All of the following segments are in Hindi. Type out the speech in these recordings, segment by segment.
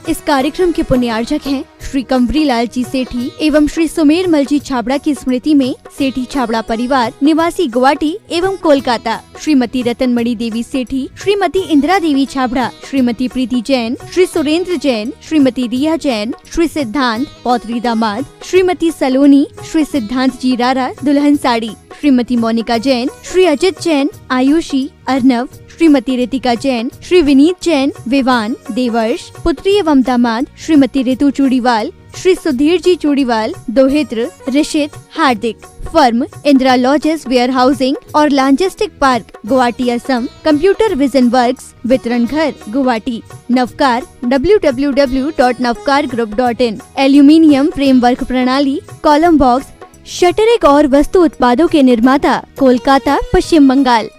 इस कार्यक्रम के पुण्यार्जक हैं श्री कंवरीलाल जी सेठी एवं श्री सुमेरमल जी छाबड़ा की स्मृति में सेठी छाबड़ा परिवार निवासी गुवाहाटी एवं कोलकाता, श्रीमती रतनमणि देवी सेठी, श्रीमती इंदिरा देवी छाबड़ा, श्रीमती प्रीति जैन, श्री सुरेंद्र जैन, श्रीमती रिया जैन, श्री सिद्धांत पौत्री दामाद, श्रीमती सलोनी, श्री सिद्धांत जी रारा दुल्हन साड़ी, श्रीमती मोनिका जैन, श्री अजित जैन, आयुषी, अर्नव, श्रीमती रितिका जैन, श्री विनीत जैन, विवान, देवर्ष, पुत्री एवं दामाद, श्रीमती ऋतु चूड़ीवाल, श्री सुधीर जी चूड़ीवाल, दोहित्र, Rishit, Hardik. Firm Indira lodges warehousing और logistic park, Guwahati, Assam. Computer vision works, वितरण घर, Guwahati. Navkar www.navkargroup.in। Aluminium framework प्रणाली, कॉलम बॉक्स, शटरिक और वस्तु उत्पादों के निर्माता, कोलकाता, पश्चिम बंगाल।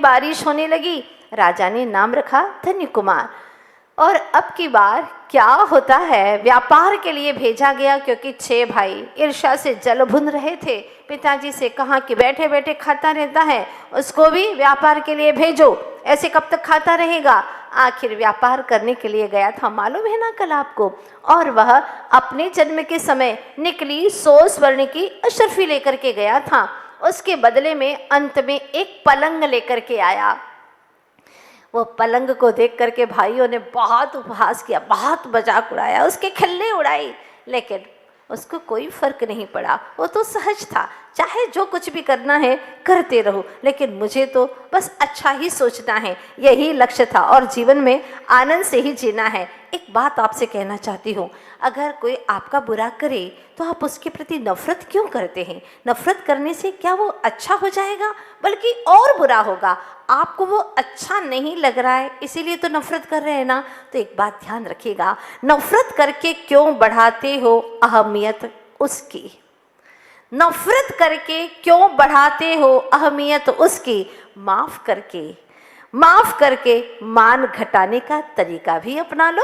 बारिश होने लगी, राजा ने नाम रखा धन्य कुमार। और अब की बार क्या होता है, व्यापार के लिए भेजा गया, क्योंकि 6 भाई ईर्ष्या से जल भुन रहे थे। पिताजी से कहा कि बैठे बैठे खाता रहता है, उसको भी व्यापार के लिए भेजो, ऐसे कब तक खाता रहेगा। आखिर व्यापार करने के लिए गया था, मालूम है ना कल आपको। और वह अपने जन्म के समय निकली 100 स्वर्ण की अशर्फी लेकर के गया था। उसके बदले में अंत में एक पलंग लेकर के आया। वो पलंग को देख करके भाइयों ने बहुत उपहास किया, बहुत मजाक उड़ाया, उसके खिल्ली उड़ाई, लेकिन उसको कोई फर्क नहीं पड़ा। वो तो सहज था, चाहे जो कुछ भी करना है करते रहो, लेकिन मुझे तो बस अच्छा ही सोचना है, यही लक्ष्य था और जीवन में आनंद से ही जीना है। एक बात आपसे कहना चाहती हूँ, अगर कोई आपका बुरा करे तो आप उसके प्रति नफरत क्यों करते हैं? नफरत करने से क्या वो अच्छा हो जाएगा? बल्कि और बुरा होगा। आपको वो अच्छा नहीं लग रहा है, इसीलिए तो नफरत कर रहे हैं ना। तो एक बात ध्यान रखिएगा, नफरत करके क्यों बढ़ाते हो अहमियत उसकी? नफरत करके क्यों बढ़ाते हो अहमियत उसकी? माफ करके मान घटाने का तरीका भी अपना लो।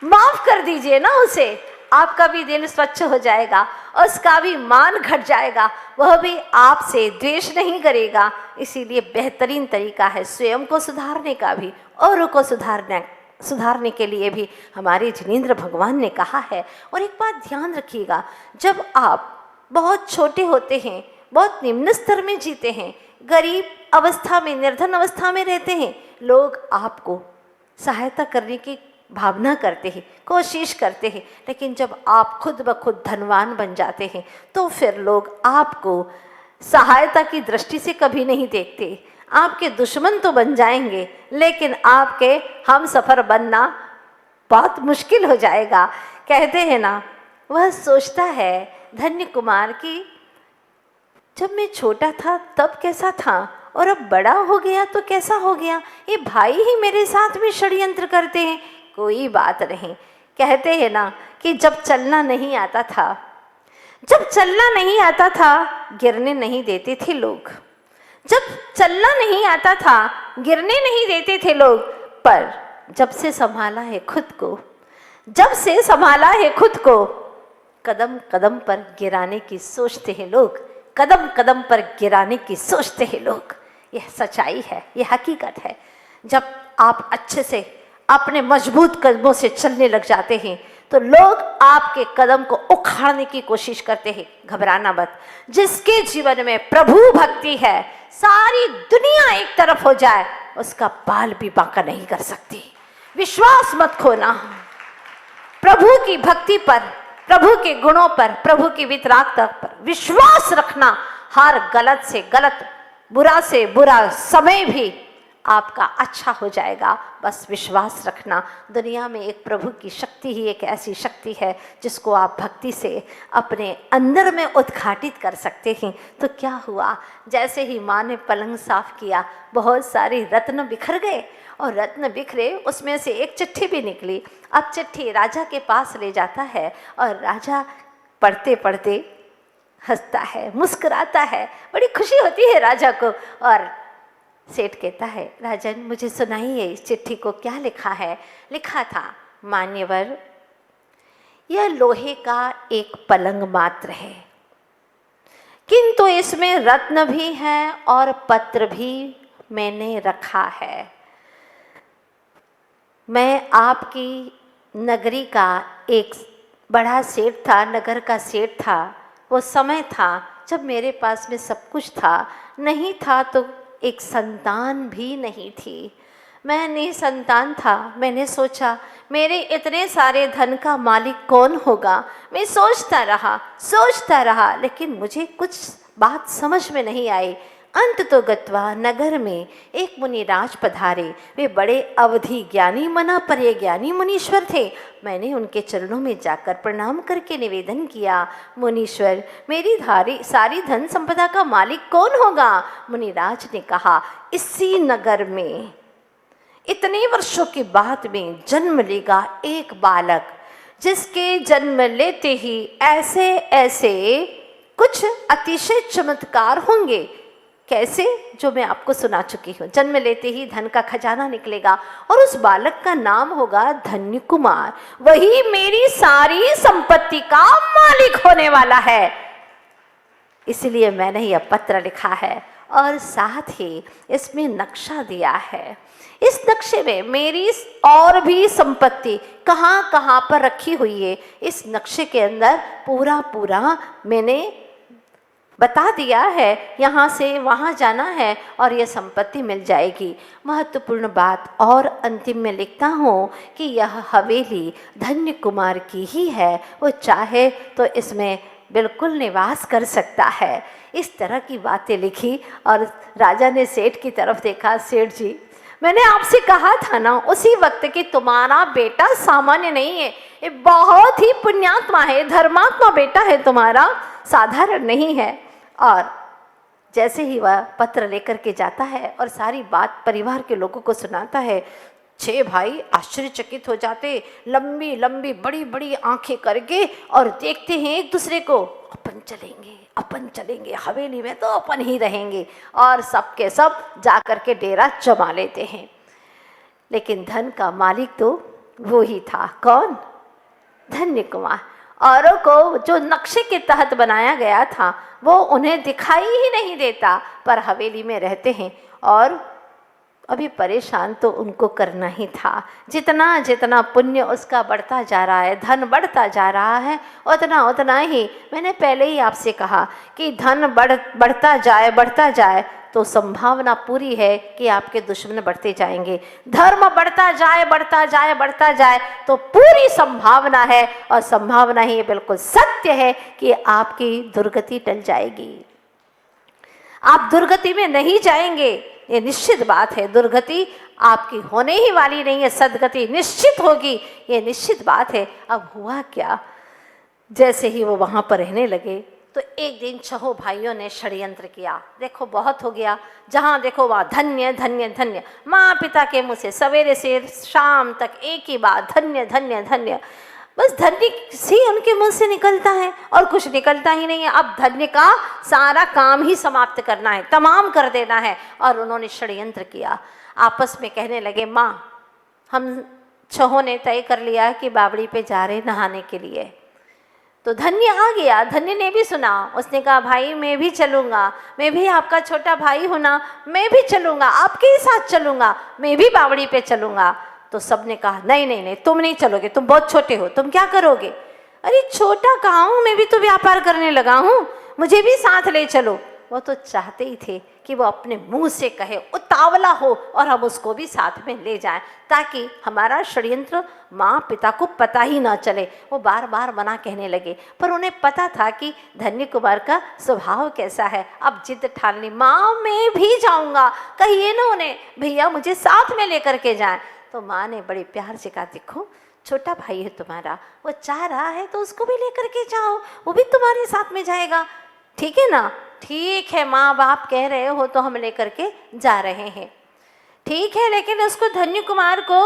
माफ कर दीजिए ना उसे, आपका भी दिल स्वच्छ हो जाएगा, उसका भी मान घट जाएगा, वह भी आपसे द्वेष नहीं करेगा। इसीलिए बेहतरीन तरीका है स्वयं को सुधारने का भी, औरों को सुधारने के लिए भी हमारे जिनेंद्र भगवान ने कहा है। और एक बात ध्यान रखिएगा, जब आप बहुत छोटे होते हैं, बहुत निम्न स्तर में जीते हैं, गरीब अवस्था में, निर्धन अवस्था में रहते हैं, लोग आपको सहायता करने की भावना करते हैं, कोशिश करते हैं, लेकिन जब आप खुद ब खुद धनवान बन जाते हैं तो फिर लोग आपको सहायता की दृष्टि से कभी नहीं देखते। आपके दुश्मन तो बन जाएंगे, लेकिन आपके हम सफ़र बनना बहुत मुश्किल हो जाएगा। कहते हैं ना, वह सोचता है धन्य कुमार की जब मैं छोटा था तब कैसा था और अब बड़ा हो गया तो कैसा हो गया। ये भाई ही मेरे साथ में षड्यंत्र करते हैं। कोई बात नहीं, कहते हैं ना कि जब चलना नहीं आता था गिरने नहीं देते थे लोग। जब चलना नहीं आता था गिरने नहीं देते थे लोग, पर जब से संभाला है खुद को कदम कदम पर गिराने की सोचते हैं लोग। कदम कदम पर गिराने की सोचते हैं लोग। यह सच्चाई है, यह हकीकत है। जब आप अच्छे से अपने मजबूत कदमों से चलने लग जाते हैं तो लोग आपके कदम को उखाड़ने की कोशिश करते हैं। घबराना मत। जिसके जीवन में प्रभु भक्ति है, सारी दुनिया एक तरफ हो जाए, उसका बाल भी बांका नहीं कर सकती। विश्वास मत खोना। प्रभु की भक्ति पर, प्रभु के गुणों पर, प्रभु की वितरागता पर विश्वास रखना। हर गलत से गलत, बुरा से बुरा समय भी आपका अच्छा हो जाएगा। बस विश्वास रखना। दुनिया में एक प्रभु की शक्ति ही एक ऐसी शक्ति है जिसको आप भक्ति से अपने अंदर में उद्घाटित कर सकते हैं। तो क्या हुआ, जैसे ही माँ ने पलंग साफ किया, बहुत सारे रत्न बिखर गए और रत्न बिखरे, उसमें से एक चिट्ठी भी निकली। अब चिट्ठी राजा के पास ले जाता है और राजा पढ़ते पढ़ते हंसता है, मुस्कुराता है, बड़ी खुशी होती है राजा को। और सेठ कहता है, राजन मुझे सुनाइए इस चिट्ठी को क्या लिखा है। लिखा था, मान्यवर यह लोहे का एक पलंग मात्र है, किंतु इसमें रत्न भी है और पत्र भी मैंने रखा है। मैं आपकी नगरी का एक बड़ा सेठ था, नगर का सेठ था। वो समय था जब मेरे पास में सब कुछ था, नहीं था तो एक संतान भी नहीं थी। मैं निसंतान था। मैंने सोचा मेरे इतने सारे धन का मालिक कौन होगा। मैं सोचता रहा, लेकिन मुझे कुछ बात समझ में नहीं आई। अंत तो गत्वा नगर में एक मुनिराज पधारे। वे बड़े अवधि ज्ञानी मना परे ज्ञानी मुनीश्वर थे। मैंने उनके चरणों में जाकर प्रणाम करके निवेदन किया, मुनीश्वर मेरी सारी धन संपदा का मालिक कौन होगा। मुनिराज ने कहा, इसी नगर में इतने वर्षों के बाद में जन्म लेगा एक बालक, जिसके जन्म लेते ही ऐसे ऐसे कुछ अतिशय चमत्कार होंगे। कैसे? जो मैं आपको सुना चुकी हूँ। जन्म लेते ही धन का खजाना निकलेगा और उस बालक का नाम होगा धन्य कुमार। वही मेरी सारी संपत्ति का मालिक होने वाला है। इसलिए मैंने यह पत्र लिखा है और साथ ही इसमें नक्शा दिया है। इस नक्शे में मेरी और भी संपत्ति कहाँ कहाँ पर रखी हुई है, इस नक्शे के अंदर पूरा मैंने बता दिया है। यहाँ से वहाँ जाना है और यह संपत्ति मिल जाएगी। महत्वपूर्ण बात और अंतिम में लिखता हूँ कि यह हवेली धन्य कुमार की ही है। वो चाहे तो इसमें बिल्कुल निवास कर सकता है। इस तरह की बातें लिखी और राजा ने सेठ की तरफ देखा। सेठ जी, मैंने आपसे कहा था ना उसी वक्त कि तुम्हारा बेटा सामान्य नहीं है, ये बहुत ही पुण्यात्मा है, धर्मात्मा बेटा है तुम्हारा, साधारण नहीं है। और जैसे ही वह पत्र लेकर के जाता है और सारी बात परिवार के लोगों को सुनाता है, 6 भाई आश्चर्यचकित हो जाते, लंबी लंबी बड़ी बड़ी आंखें करके और देखते हैं एक दूसरे को। अपन चलेंगे हवेली में तो अपन ही रहेंगे, और सब के सब जा कर के डेरा जमा लेते हैं। लेकिन धन का मालिक तो वो ही था। कौन? धन्य कुमार। औरों को जो नक्शे के तहत बनाया गया था वो उन्हें दिखाई ही नहीं देता, पर हवेली में रहते हैं। और अभी परेशान तो उनको करना ही था। जितना जितना पुण्य उसका बढ़ता जा रहा है, धन बढ़ता जा रहा है, उतना ही मैंने पहले ही आपसे कहा कि धन बढ़ता जाए तो संभावना पूरी है कि आपके दुश्मन बढ़ते जाएंगे। धर्म बढ़ता जाए तो पूरी संभावना है, और संभावना ही बिल्कुल सत्य है कि आपकी दुर्गति टल जाएगी। आप दुर्गति में नहीं जाएंगे, ये निश्चित बात है। दुर्गति आपकी होने ही वाली नहीं है, सदगति निश्चित होगी, ये निश्चित बात है। अब हुआ क्या, जैसे ही वो वहाँ पर रहने लगे तो एक दिन 6 भाइयों ने षड्यंत्र किया। देखो बहुत हो गया, जहाँ देखो वहाँ धन्य धन्य धन्य। माँ पिता के मुँह से सवेरे से शाम तक एक ही बात, धन्य धन्य धन्य। बस धन्य से उनके मुंह से निकलता है और कुछ निकलता ही नहीं है। अब धन्य का सारा काम ही समाप्त करना है, तमाम कर देना है। और उन्होंने षड्यंत्र किया। आपस में कहने लगे, माँ हम 6 ने तय कर लिया कि बावड़ी पे जा रहे नहाने के लिए। तो धन्य आ गया। धन्य ने भी सुना, उसने कहा भाई मैं भी चलूँगा, मैं भी आपका छोटा भाई हूँ ना, मैं भी चलूँगा, आपके ही साथ चलूँगा, मैं भी बावड़ी पे चलूँगा। तो सबने कहा नहीं तुम नहीं चलोगे, तुम बहुत छोटे हो, तुम क्या करोगे। अरे छोटा कहाँ हूँ, मैं भी तो व्यापार करने लगा हूँ, मुझे भी साथ ले चलो। वो तो चाहते ही थे कि वो अपने मुंह से कहे, उतावला हो और हम उसको भी साथ में ले जाएं, ताकि हमारा षड्यंत्र माँ पिता को पता ही ना चले। वो बार बार मना कहने लगे, पर उन्हें पता था कि धन्य कुमार का स्वभाव कैसा है। अब जिद ठान ली, माँ मैं भी जाऊँगा, कहिए ना उन्हें भैया मुझे साथ में लेकर के जाएं। तो माँ ने बड़े प्यार से कहा, देखो छोटा भाई है तुम्हारा, वो चाह रहा है तो उसको भी लेकर के जाओ, वो भी तुम्हारे साथ में जाएगा, ठीक है ना। ठीक है माँ बाप कह रहे हो तो हम लेकर के जा रहे हैं, ठीक है, लेकिन उसको धन्य कुमार को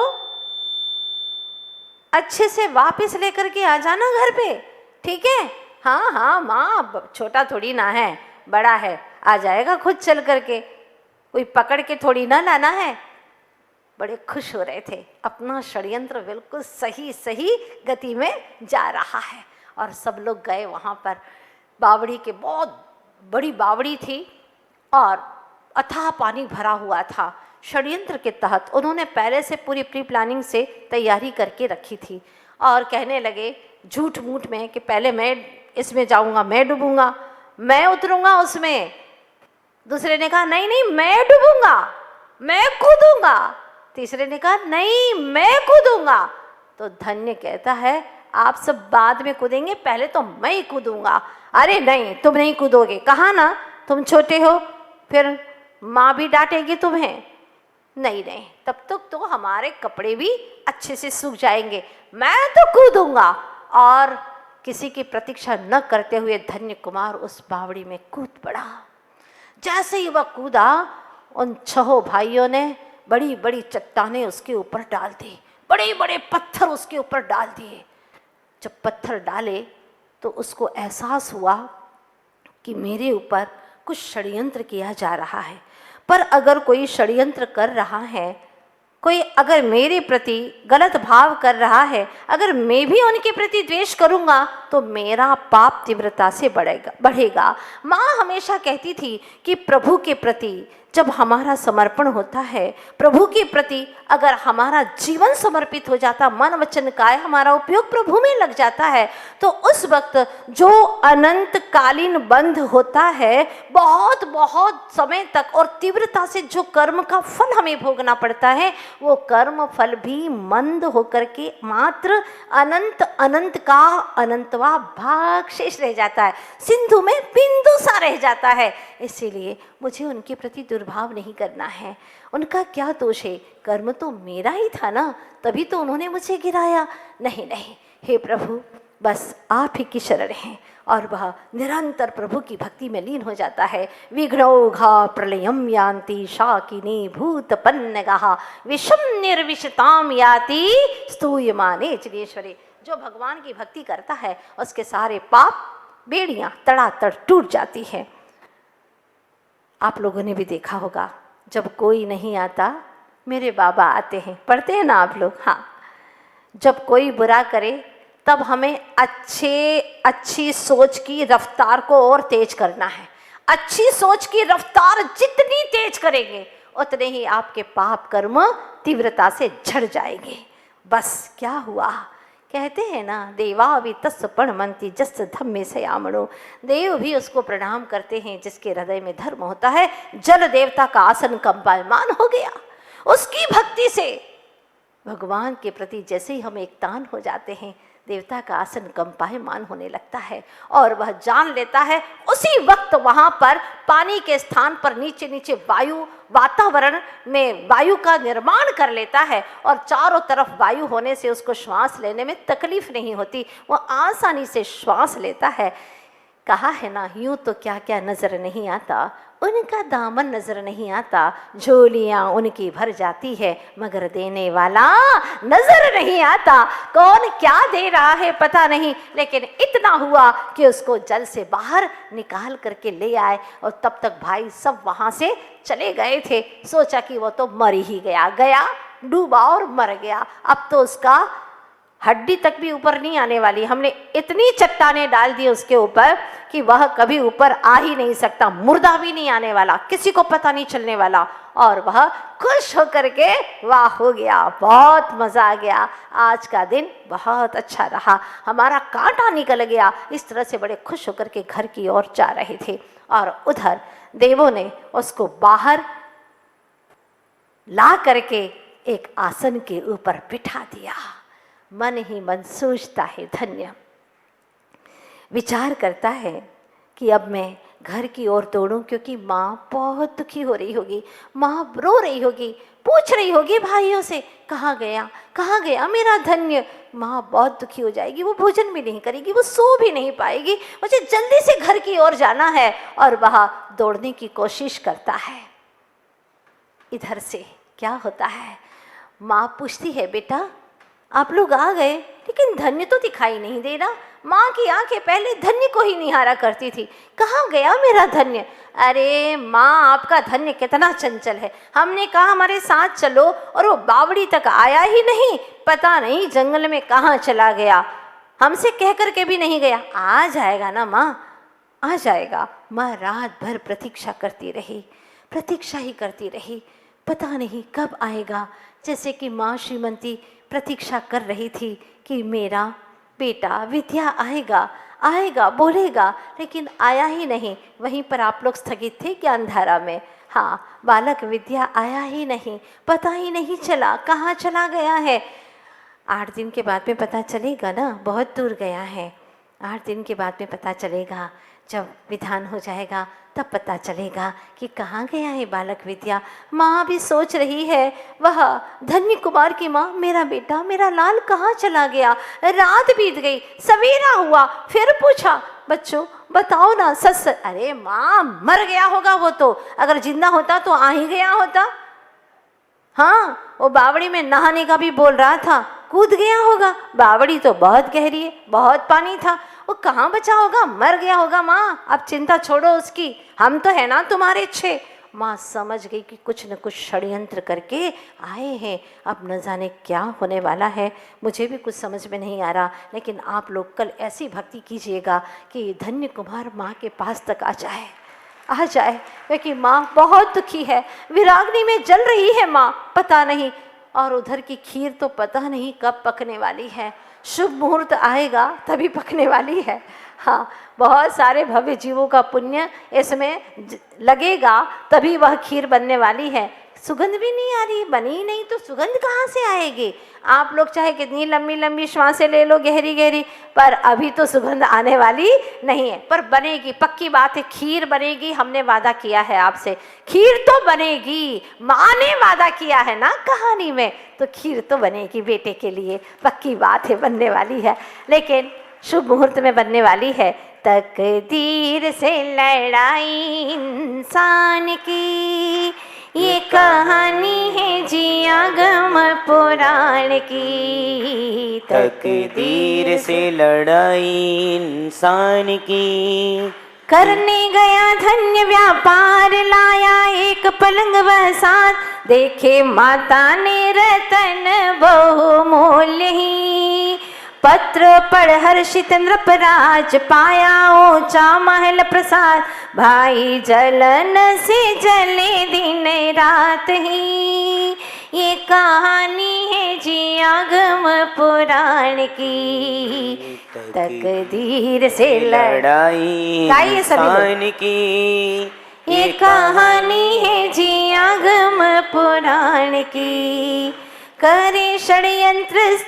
अच्छे से वापस लेकर के आ जाना घर पे, ठीक है। हाँ माँ, छोटा थोड़ी ना है, बड़ा है, आ जाएगा खुद चल करके, कोई पकड़ के थोड़ी ना लाना है। बड़े खुश हो रहे थे, अपना षड्यंत्र बिल्कुल सही गति में जा रहा है। और सब लोग गए वहाँ पर बावड़ी के बहुत बड़ी बावड़ी थी और अथाह पानी भरा हुआ था। षड्यंत्र के तहत उन्होंने पहले से पूरी प्री प्लानिंग से तैयारी करके रखी थी और कहने लगे झूठ मूठ में कि पहले मैं इसमें जाऊंगा, मैं डूबूंगा, मैं उतरूंगा उसमें। दूसरे ने कहा नहीं नहीं मैं डूबूंगा, मैं कूदूंगा। तीसरे ने कहा नहीं मैं कूदूंगा। तो धन्य कहता है आप सब बाद में कूदेंगे, पहले तो मैं ही कूदूंगा। अरे नहीं तुम नहीं कूदोगे, कहा ना तुम छोटे हो, फिर माँ भी डांटेगी तुम्हें। नहीं नहीं तब तक तो हमारे कपड़े भी अच्छे से सूख जाएंगे, मैं तो कूदूंगा। और किसी की प्रतीक्षा न करते हुए धन्य कुमार उस बावड़ी में कूद पड़ा। जैसे ही वह कूदा उन 6 भाइयों ने बड़ी बड़ी चट्टानें उसके ऊपर डाल दी, बड़े बड़े पत्थर उसके ऊपर डाल दिए। जब पत्थर डाले तो उसको एहसास हुआ कि मेरे ऊपर कुछ षड्यंत्र किया जा रहा है। पर अगर कोई षड्यंत्र कर रहा है, कोई अगर मेरे प्रति गलत भाव कर रहा है, अगर मैं भी उनके प्रति द्वेष करूंगा तो मेरा पाप तीव्रता से बढ़ेगा। माँ हमेशा कहती थी कि प्रभु के प्रति जब हमारा समर्पण होता है, प्रभु के प्रति अगर हमारा जीवन समर्पित हो जाता, मन वचन काय हमारा उपयोग प्रभु में लग जाता है, तो उस वक्त जो अनंत कालीन बंध होता है, बहुत बहुत समय तक और तीव्रता से जो कर्म का फल हमें भोगना पड़ता है, वो कर्म फल भी मंद होकर के मात्र अनंत अनंत का अनंतवा भाग शेष रह जाता है, सिंधु में बिंदु सा रह जाता है। इसीलिए मुझे उनके प्रति दुर्भाव नहीं करना है। उनका क्या दोष है, कर्म तो मेरा ही था ना, तभी तो उन्होंने मुझे गिराया। नहीं नहीं हे प्रभु, बस आप ही की शरण है। और वह निरंतर प्रभु की भक्ति में लीन हो जाता है। विघ्नौघा प्रलयम यान्ति शाकिनी भूतपन्नगः विषम निर्विशताम याति स्तूयमाने चिदेश्वरे। जो भगवान की भक्ति करता है उसके सारे पाप बेड़ियां तड़ातड़ टूट जाती है। आप लोगों ने भी देखा होगा, जब कोई नहीं आता मेरे बाबा आते हैं, पढ़ते हैं ना आप लोग। हाँ, जब कोई बुरा करे तब हमें अच्छी सोच की रफ्तार को और तेज करना है। अच्छी सोच की रफ्तार जितनी तेज करेंगे उतने ही आपके पाप कर्म तीव्रता झड़ जाएंगे। बस क्या हुआ, कहते हैं ना देवा भी तस् प्रणमंती जस धम्मे सयामणो। देव भी उसको प्रणाम करते हैं जिसके हृदय में धर्म होता है। जल देवता का आसन कंपायमान हो गया उसकी भक्ति से। भगवान के प्रति जैसे ही हम एक तान हो जाते हैं, देवता का आसन कंपायमान होने लगता है और वह जान लेता है उसी वक्त वहां पर पानी के स्थान पर नीचे नीचे वातावरण में वायु का निर्माण कर लेता है और चारों तरफ वायु होने से उसको श्वास लेने में तकलीफ नहीं होती, वह आसानी से श्वास लेता है। कहा है ना, यूं तो क्या क्या नजर नहीं आता, उनका दामन नजर नहीं आता, झोलियां उनकी भर जाती है मगर देने वाला नजर नहीं आता। कौन क्या दे रहा है पता नहीं, लेकिन इतना हुआ कि उसको जल से बाहर निकाल करके ले आए और तब तक भाई सब वहां से चले गए थे। सोचा कि वो तो मर ही गया डूबा और मर गया, अब तो उसका हड्डी तक भी ऊपर नहीं आने वाली। हमने इतनी चट्टानें डाल दी उसके ऊपर कि वह कभी ऊपर आ ही नहीं सकता, मुर्दा भी नहीं आने वाला, किसी को पता नहीं चलने वाला। और वह खुश होकर के वाह हो गया, बहुत मजा आ गया, आज का दिन बहुत अच्छा रहा, हमारा कांटा निकल गया। इस तरह से बड़े खुश होकर के घर की ओर जा रहे थे और उधर देवों ने उसको बाहर ला करके एक आसन के ऊपर बिठा दिया। मन ही मन सोचता है, धन्य विचार करता है कि अब मैं घर की ओर दौड़ूं, क्योंकि माँ बहुत दुखी हो रही होगी, माँ रो रही होगी, पूछ रही होगी भाइयों से कहाँ गया मेरा धन्य। माँ बहुत दुखी हो जाएगी, वो भोजन भी नहीं करेगी, वो सो भी नहीं पाएगी, मुझे जल्दी से घर की ओर जाना है। और वह दौड़ने की कोशिश करता है। इधर से क्या होता है, माँ पूछती है बेटा आप लोग आ गए, लेकिन धन्य तो दिखाई नहीं दे रहा। माँ की आंखें पहले धन्य को ही निहारा करती थी, कहाँ गया मेरा धन्य। अरे माँ आपका धन्य कितना चंचल है, हमने कहा हमारे साथ चलो और वो बावड़ी तक आया ही नहीं, पता नहीं जंगल में कहाँ चला गया, हमसे कह कर के भी नहीं गया। आ जाएगा ना माँ, आ जाएगा। माँ रात भर प्रतीक्षा करती रही, प्रतीक्षा ही करती रही, पता नहीं कब आएगा। जैसे कि माँ श्रीमती प्रतीक्षा कर रही थी कि मेरा बेटा विद्या आएगा, आएगा, बोलेगा, लेकिन आया ही नहीं। वहीं पर आप लोग स्थगित थे ज्ञानधारा में। हाँ, बालक विद्या आया ही नहीं, पता ही नहीं चला कहाँ चला गया है। 8 दिन के बाद में पता चलेगा ना, बहुत दूर गया है। 8 दिन के बाद में पता चलेगा, जब विधान हो जाएगा तब पता चलेगा कि कहाँ गया है बालक विद्या। माँ भी सोच रही है, वह धन्य कुमार की माँ, मेरा बेटा, मेरा लाल कहाँ चला गया। रात बीत गई, सवेरा हुआ, फिर पूछा, बच्चों बताओ ना सच। अरे माँ, मर गया होगा वो तो, अगर जिंदा होता तो आ ही गया होता। हाँ, वो बावड़ी में नहाने का भी बोल रहा था, कूद गया होगा। बावड़ी तो बहुत गहरी है, बहुत पानी था, वो कहाँ बचा होगा, मर गया होगा। माँ अब चिंता छोड़ो उसकी, हम तो है ना तुम्हारे 6। माँ समझ गई कि कुछ न कुछ षड्यंत्र करके आए हैं, अब न जाने क्या होने वाला है। मुझे भी कुछ समझ में नहीं आ रहा, लेकिन आप लोग कल ऐसी भक्ति कीजिएगा कि धन्य कुमार माँ के पास तक आ जाए, क्योंकि माँ बहुत दुखी है, विराग्नि में जल रही है माँ, पता नहीं। और उधर की खीर तो पता नहीं कब पकने वाली है, शुभ मुहूर्त आएगा तभी पकने वाली है। हाँ, बहुत सारे भव्य जीवों का पुण्य इसमें लगेगा, तभी वह खीर बनने वाली है। सुगंध भी नहीं आ रही, बनी नहीं तो सुगंध कहाँ से आएगी। आप लोग चाहे कितनी लंबी लंबी श्वासें ले लो, गहरी गहरी, पर अभी तो सुगंध आने वाली नहीं है। पर बनेगी, पक्की बात है, खीर बनेगी। हमने वादा किया है आपसे, खीर तो बनेगी। माँ ने वादा किया है ना कहानी में, तो खीर तो बनेगी बेटे के लिए, पक्की बात है, बनने वाली है। लेकिन शुभ मुहूर्त में बनने वाली है। तकदीर से लड़ाई इंसान की, ये कहानी है जी आगम पुराण की। तकदीर से लड़ाई इंसान की, करने गया धन्य व्यापार, लाया एक पलंग वह साथ, देखे माता ने रतन बहुमूल्य ही। पत्र पढ़ हर्षित नृपराज, पाया ऊंचा महल प्रसाद, भाई जलन से जले दिन रात ही। ये कहानी है जी आगम पुराण की, तकदीर से लड़ाई इंसान की। ये कहानी है जी आगम पुराण की। करे षड्यंत्र,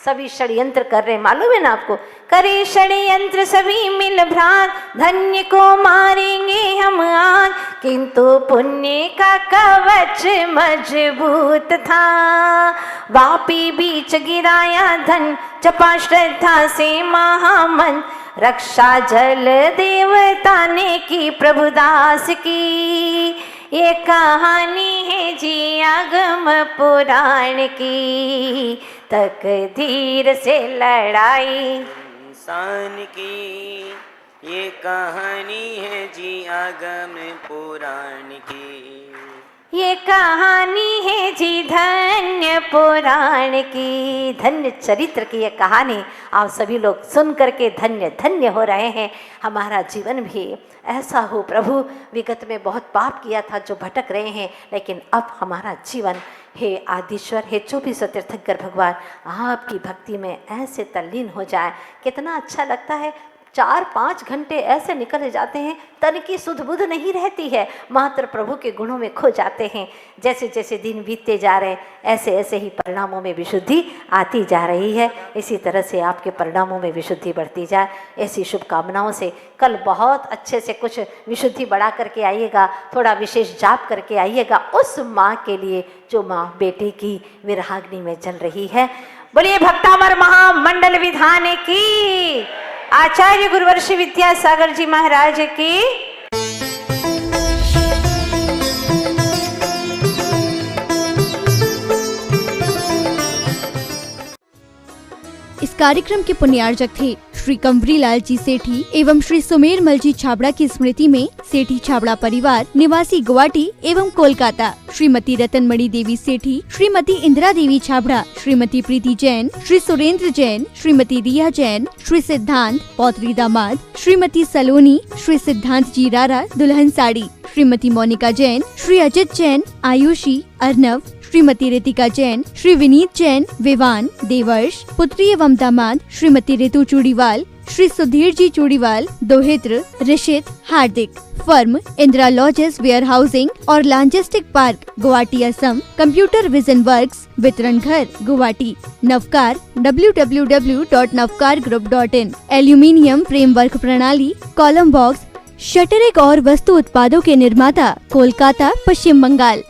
सभी षड्यंत्र कर रहे हैं, मालूम है ना आपको। करे षड्यंत्र सभी मिल भ्रात, धन्य को मारेंगे हम आज, किंतु पुण्य का कवच मजबूत था। वापी बीच गिराया धन, जपा श्रद्धा से महामन, रक्षा जल देवता ने की प्रभुदास की। ये कहानी है जी आगम पुराण की, तकदीर से लड़ाई इंसान की। ये कहानी है जी आगम पुराण की, ये कहानी है जी धन्य पुराण की। धन्य चरित्र की ये कहानी आप सभी लोग सुन करके धन्य धन्य हो रहे हैं। हमारा जीवन भी ऐसा हो प्रभु। विगत में बहुत पाप किया था जो भटक रहे हैं, लेकिन अब हमारा जीवन, हे आदिश्वर, हे 24 तीर्थंकर भगवान, आपकी भक्ति में ऐसे तल्लीन हो जाए, कितना अच्छा लगता है। 4-5 घंटे ऐसे निकल जाते हैं, तन की सुध बुध नहीं रहती है, मात्र प्रभु के गुणों में खो जाते हैं। जैसे जैसे दिन बीतते जा रहे हैं, ऐसे ऐसे ही परिणामों में विशुद्धि आती जा रही है। इसी तरह से आपके परिणामों में विशुद्धि बढ़ती जाए, ऐसी शुभकामनाओं से कल बहुत अच्छे से कुछ विशुद्धि बढ़ा करके आइएगा, थोड़ा विशेष जाप करके आइएगा उस माँ के लिए जो माँ बेटे की विरहाग्नि में जल रही है। बोलिए भक्तामर महामंडल विधान की, आचार्य गुरुवर्षि विद्यासागर जी महाराज की। इस कार्यक्रम के पुण्यार्जक थे श्री कंवरीलाल जी सेठी एवं श्री सुमेरमल जी छाबड़ा की स्मृति में सेठी छाबड़ा परिवार निवासी गुवाहाटी एवं कोलकाता, श्रीमती रतनमणि देवी सेठी, श्रीमती इंदिरा देवी छाबड़ा, श्रीमती प्रीति जैन, श्री सुरेंद्र जैन, श्रीमती रिया जैन, श्री सिद्धांत पौत्री दामाद, श्रीमती सलोनी, श्री सिद्धांत जी रारा दुल्हन साड़ी, श्रीमती मोनिका जैन, श्री अजित जैन, आयुषी, अर्नव, श्रीमती रितिका जैन, श्री विनीत जैन, विवान, देवर्ष, पुत्री एवं दामाद, श्रीमती ऋतु चूड़ीवाल, श्री सुधीर जी चूड़ीवाल, दोहित्र, Rishit, Hardik. Firm Indira lodges warehousing और logistic park, Guwahati, Assam. Computer vision works, वितरण घर, Guwahati. Navkar www.navkargroup.in। Aluminium framework प्रणाली, कॉलम बॉक्स, शटरिक और वस्तु उत्पादों के निर्माता, कोलकाता, पश्चिम बंगाल।